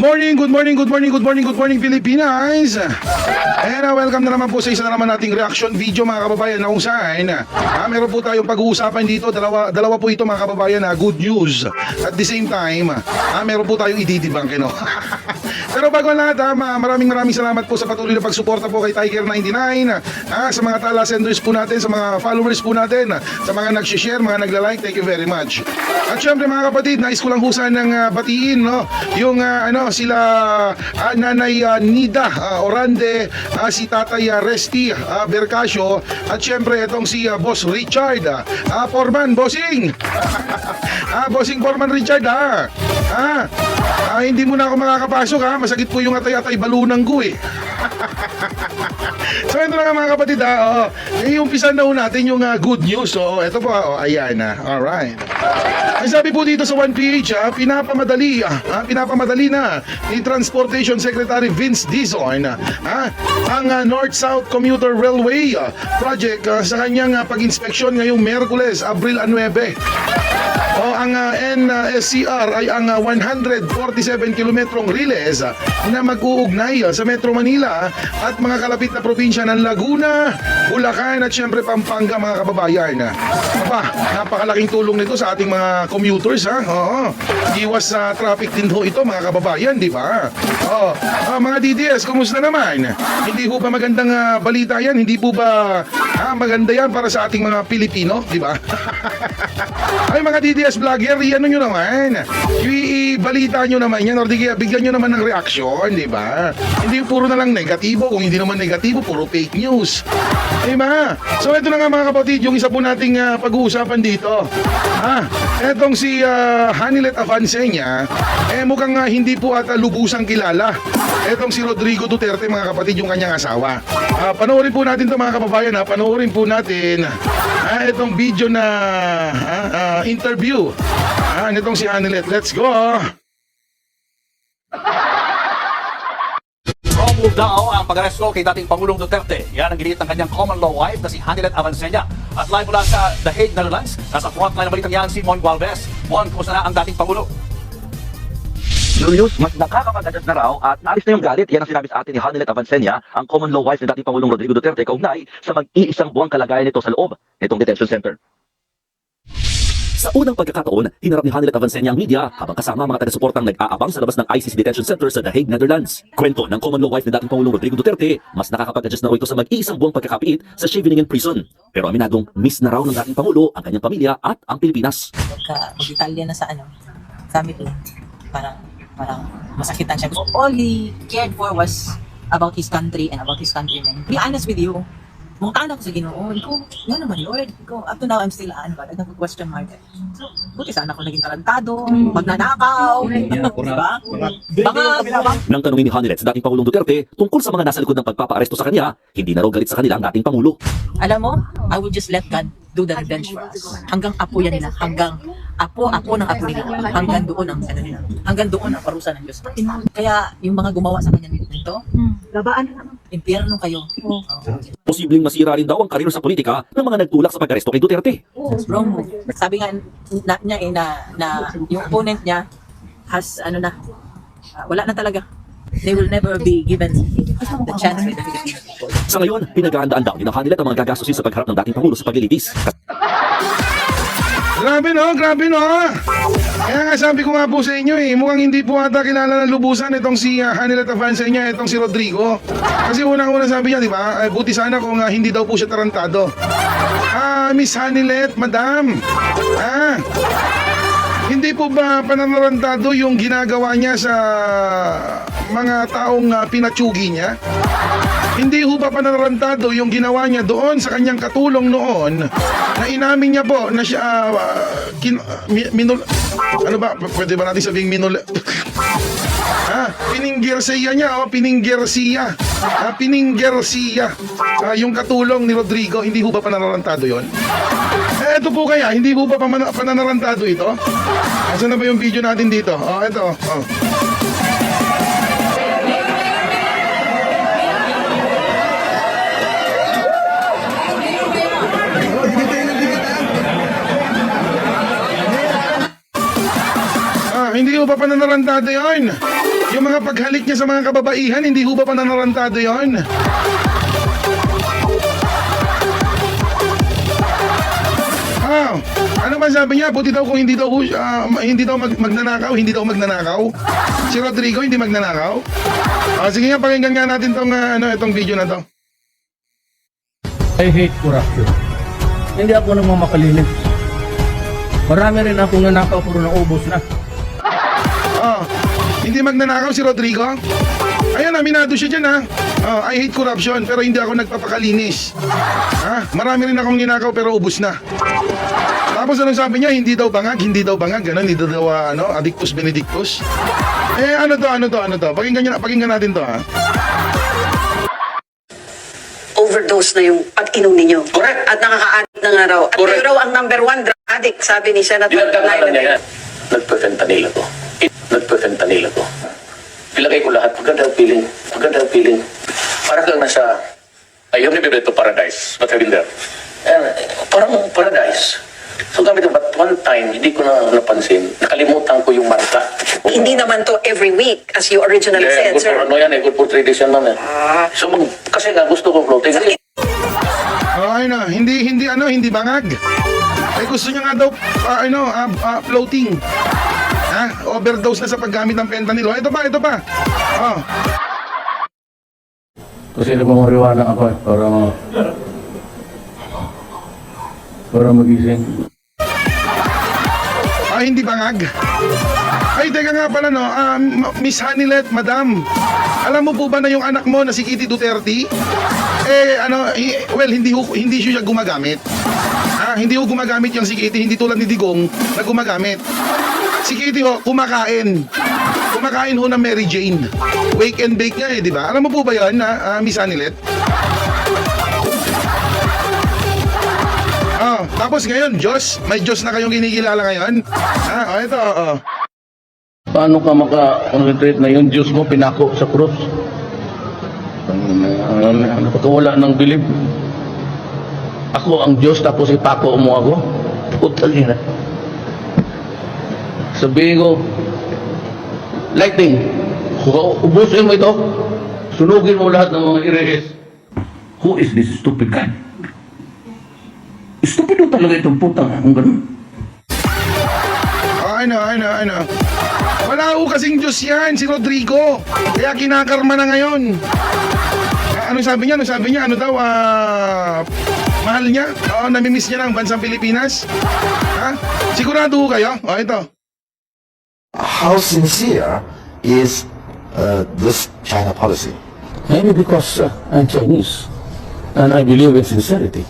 morning, good morning, good morning, good morning, good morning Pilipinas. And welcome na naman po sa isa na naman nating reaction video mga kababayan na kung saan meron po tayong pag-uusapan dito. Dalawa po ito mga kababayan na good news. At the same time, meron po tayong ididibang no? Pero bago ang lahat, maraming salamat po sa patuloy na pagsuporta po kay Tiger99, sa mga tala senders po natin, sa mga followers po natin, sa mga nag-share, mga nagla-like, thank you very much. At syempre mga kapatid, nais ko lang husan ng batiin, no? Yung sila Nanay Nida Orande, si Tatay Resty Bercasio, at syempre itong si Boss Richard Forman, Bossing. Bossing Forman Richard, hindi mo na ako makakapasok, masakit po yung atay-atay balunang ko eh. So ito na nga mga kapatid, umpisan na natin yung good news. So ito po, ayan na. Alright. Ang sabi po dito sa 1PH, pinapamadali na ni Transportation Secretary Vince Dizon ang North-South Commuter Railway project sa kanyang pag-inspeksyon ngayong Miyerkules, Abril 9. Ang NSCR ay ang 147 kilometrong riles na mag-uugnay sa Metro Manila at mga kalapit na probinsya ng Laguna, Bulacan at syempre Pampanga mga kababayan. Napakalaking tulong nito sa ating mga commuters. Iwas sa traffic din ho ito mga kababayan, di ba? Mga DDS, kumusta naman? Hindi po ba magandang balita yan? Hindi po ba maganda yan para sa ating mga Pilipino, di ba? Ay mga DDS vlogger, ano nyo naman? I-balita nyo naman yan or di kaya bigyan nyo naman ng reaksyon, di ba? Hindi puro na lang negatibo, kung hindi naman negatibo, puro fake news. Di ba? So ito na nga mga kapatid, yung isa po nating pag-uusapan dito. Etong si Hanilet Avancenia, mukhang hindi po ata lubusang kilala. Etong si Rodrigo Duterte mga kapatid, yung kanyang asawa. Panoorin po natin to mga kababayan, panoorin po natin itong video na interview nitong si Hanilet. Let's go! Promove daw ang pag-aresto kay dating Pangulong Duterte. Yan ang giniit ng kanyang common law wife na si Hanilet Avancenia. At live mula sa The Hague, Netherlands, nasa frontline ng balitang yan si Mon Gualvez. Mon, kumusta na ang dating Pangulo? Julius, mas nakakapag-adjust na raw at naalis na yung galit. Yan ang sinabi sa atin ni Hanilet Avancenia, ang common law wife ni dating Pangulong Rodrigo Duterte kaugnay sa mag-iisang buwang kalagayan nito sa loob nitong detention center. Sa unang pagkakataon, hinarap ni Hanilet Avancenia ang media habang kasama mga taga-suportang nag-aabang sa labas ng ICC Detention Center sa The Hague, Netherlands. Kwento ng common law wife ni dating Pangulong Rodrigo Duterte, mas nakakapag-adjust na raw ito sa mag-iisang buwang pagkakapiit sa Scheveningen Prison. Pero aminadong miss na raw ng dating Pangulo ang kanyang pamilya at ang Pilipinas. Mag-Italya na sa family, parang masakitan siya. All he cared for was about his country and about his countrymen. To be honest with you, mungtan ako sa Ginoo. Yan naman Lord. Up to now, I'm still nag-question mark. So, buti sana ako naging tarantado, magnanakaw, diba? Nang tanungin ni Hanilet sa dating Pangulong Duterte tungkol sa mga nasa likod ng pagpapaaresto sa kanya, hindi na raw galit sa kanila ang dating Pangulo. Alam mo, I will just let God do the revenge for us. Hanggang apo yan nila. Hanggang apo ng apo nila. Hanggang doon ang nila. Hanggang doon ang parusa ng Diyos. Kaya yung mga gumawa sa kanya nito, labaan na. Impyerno kayo. Posibleng masira rin daw ang karir sa politika ng mga nagtulak sa pag-aresto kay Duterte. Wrong move. Sabi nga niya na yung opponent niya has wala na talaga. They will never be given the chance with the Philippines. Sa ngayon, pinaghahandaan daw ni Hanilet ang mga gagastusin sa pagharap ng dating Pangulo sa paglilitis. Grabe no. Kaya nga sabi ko nga po sa inyo mukhang hindi po ata kilala ng lubusan itong si Hanilet Avancenia, itong si Rodrigo. Kasi unang-una sabi niya, di ba? Buti sana kung hindi daw po siya tarantado. Miss Hanilet, madam. Hindi po ba pananarantado yung ginagawa niya sa mga taong pinatsugi niya? Hindi ho ba pananarantado yung ginawa niya doon sa kanyang katulong noon na inamin niya po na siya pwede ba natin sabing pininggersiya niya, pininggersiya. Pininggersiya. Yung katulong ni Rodrigo, hindi ho ba pananarantado yon? Ito po kaya, hindi po ba pananarantado ito? Asan na ba yung video natin dito? Ito. Hindi ho ba pananarantado yun? Yung mga paghalik niya sa mga kababaihan, hindi ho ba pananarantado yun? Ano ba sabi niya? Buti daw kung hindi daw magnanakaw, hindi daw magnanakaw. Si Rodrigo hindi magnanakaw. Sige nga, pakinggan nga natin itong video na to. I hate corruption. Hindi ako nagmamakalinis. Marami rin akong nanakaw pero naubos na. Hindi magnanakaw si Rodrigo? Ayan, aminado siya dyan ha. I hate corruption pero hindi ako nagpapakalinis. Marami rin akong ninakaw pero ubos na. Tapos anong sabi niya? Hindi daw bangag, ganun, hindi daw Addictus Benedictus. Ano to? Pakinggan natin to ha. Overdose na yung pag-inom ninyo. Correct. At nakaka-addict na nga raw. At Correct. kayo raw ang number 1 drug addict, sabi ni Senator Pinagkakalan niya Laila. yan. Nagpe-fentanyl ako. Nagpe-fentanyl ako. Ilagay ko lahat. Maganda ang feeling. Para kang nasa, I have never been to paradise, but I've been there. And, parang paradise. So gamit ko, but one time, hindi ko na napansin. Nakalimutan ko yung marka. Hindi naman to every week, as you originally said, Good sir. for, good for 3 days yan, ma'am. So, kasi nga, gusto ko floating. Hindi bangag. Gusto niya nga daw, floating. Overdose na sa paggamit ng fentanyl. Ito pa. Kasi nagmamariwana ako para magising. Hindi bangag. Ay, teka nga pala Miss Hanilet, madam. Alam mo po ba na yung anak mo na si Kitty Duterte? Hindi siya gumagamit. Hindi ho gumagamit yung si Kitty, hindi tulad ni Digong na gumagamit. Si Kitty ho, kumakain. Kumakain ho ng Mary Jane. Wake and bake nga di ba? Alam mo po ba yun, Miss Hanilet? Tapos ngayon, Diyos, may Diyos na kayong kinikilala ngayon? Ito. Paano ka maka-retreat na yung Diyos mo pinako sa krus? Napakawala ng bilib. Ako ang Diyos tapos ipako mo ako? Putal yun na. Sabihin ko, lighting, ubusin mo ito, sunugin mo lahat ng mga irehis. Who is this stupid guy? Stupido talaga itong putang kung ganun. Ano. Wala ho kasing Diyos yan, si Rodrigo. Kaya kinakarma na ngayon. Ano sabi niya? Mahal niya? Namimiss niya ng bansang Pilipinas? Sigurado ho kayo? Ito. How sincere is this China policy? Maybe because I'm Chinese and I believe in sincerity.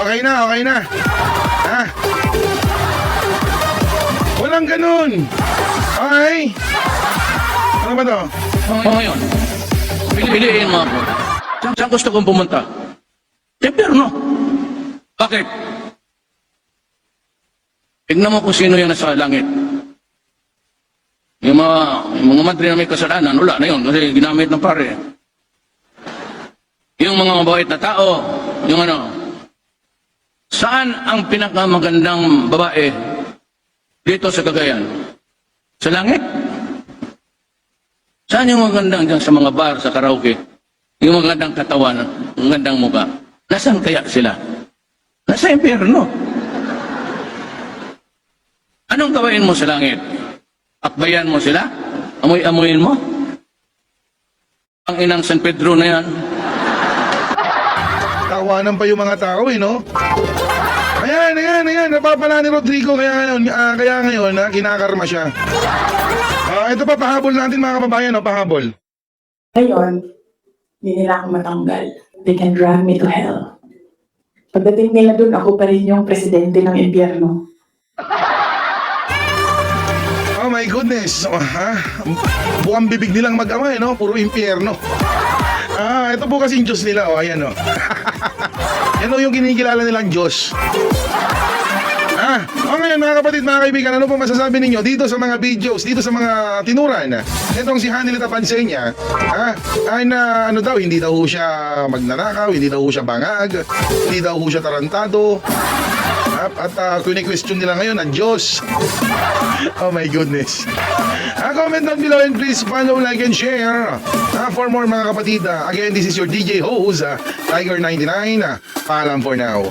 Okay na. Walang ganun. Okay. Ano ba to? Ngayon, piliin mo ako. Saan gusto kong pumunta? Impyerno. Bakit? Tignan mo kung sino yan nasa langit. Yung mga mantri na may kasalanan, wala na yun kasi ginamit ng pare. Yung mga mabait na tao, saan ang pinakamagandang babae dito sa Cagayan? Sa langit? Saan yung magandang dyan sa mga bar, sa karaoke? Yung magandang katawan, magandang mukha. Nasaan kaya sila? Nasa impyerno. Anong gawain mo sa langit? Akbayan mo sila? Amoy-amoyin mo? Ang inang San Pedro na yan. Tawanan pa yung mga tao no? Ayan. Napapala ni Rodrigo kaya ngayon kinakarma siya. Ito pa, pahabol natin mga kababayan, pahabol. Ngayon, hindi nila ako matanggal. They can drag me to hell. Pagdating nila dun, ako pa rin yung presidente ng impyerno. Oh my goodness. Buwang bibig nilang mag-ama puro impyerno. Ito po kasing Diyos nila, ayan Yan yung kinikilala nilang Diyos. Ngayon mga kapatid, mga kaibigan, ano po masasabi ninyo dito sa mga videos, dito sa mga tinuran? Itong si Hanilet Avancenia, ay na hindi daw siya magnanakaw, hindi daw siya bangag, hindi daw siya tarantado. at kuni-question nila ngayon ang Diyos. Oh my goodness. Comment down below and please follow, like, and share for more mga kapatid. Again, this is your DJ host, Tiger99. Paalam for now.